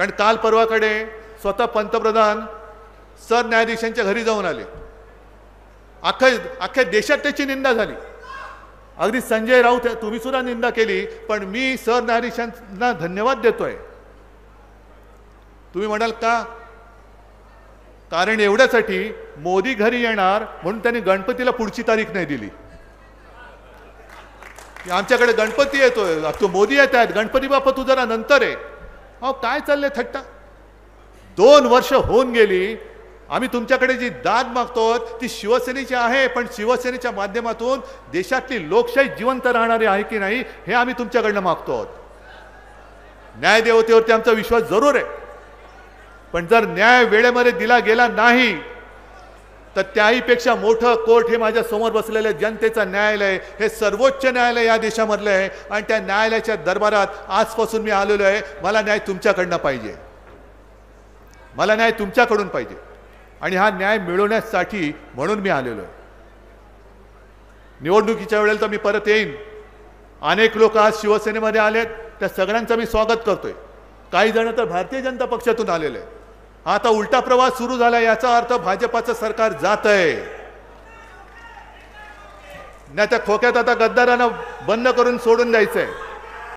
कारण काल परवाकडे स्वतः पंतप्रधान सरन्यायाधीशांच्या घरी जाऊन आले. अख्ख्या देशात त्याची निंदा झाली. अगदी संजय राऊत तुम्ही सुद्धा निंदा केली, पण मी सरन्यायाधीशांना धन्यवाद देतोय. तुम्ही म्हणाल का? कारण एवढ्यासाठी मोदी घरी येणार म्हणून त्यांनी गणपतीला पुढची तारीख नाही दिली. आमच्याकडे गणपती येतोय, तो मोदी येत आहेत, गणपती बाप्पा तू जरा नंतर आहे. अहो काय चाललंय थट्टा? 2 वर्ष होऊन गेली. आम्ही तुमच्याकडे जी दाद मागतो ती शिवसेनेची आहे, पण शिवसेनेच्या माध्यमातून देशातली लोकशाही जिवंत राहणारी आहे की नाही हे आम्ही तुमच्याकडनं मागतो. न्यायदेवतेवरती आमचा विश्वास जरूर आहे, पण जर न्याय वेळेमध्ये दिला गेला नाही तर त्याहीपेक्षा मोठं कोर्ट हे माझ्या समोर बसलेलं जनतेचं न्यायालय, हे सर्वोच्च न्यायालय या देशामधलं आहे. आणि त्या न्यायालयाच्या दरबारात आजपासून मी आलेलो आहे. मला न्याय तुमच्याकडनं पाहिजे, मला न्याय तुमच्याकडून पाहिजे. आणि हा न्याय मिळवण्यासाठी म्हणून मी आलेलो आहे. निवडणुकीच्या वेळेला तर मी परत येईन. अनेक लोक आज शिवसेनेमध्ये आलेत, त्या सगळ्यांचं मी स्वागत करतोय. काही जण तर भारतीय जनता पक्षातून आलेले आहे. आता उलटा प्रवास सुरू झाला, याचा अर्थ भाजपाचं सरकार जात आहे. नाही त्या खोक्यात आता गद्दारांना बंद करून सोडून द्यायचंय.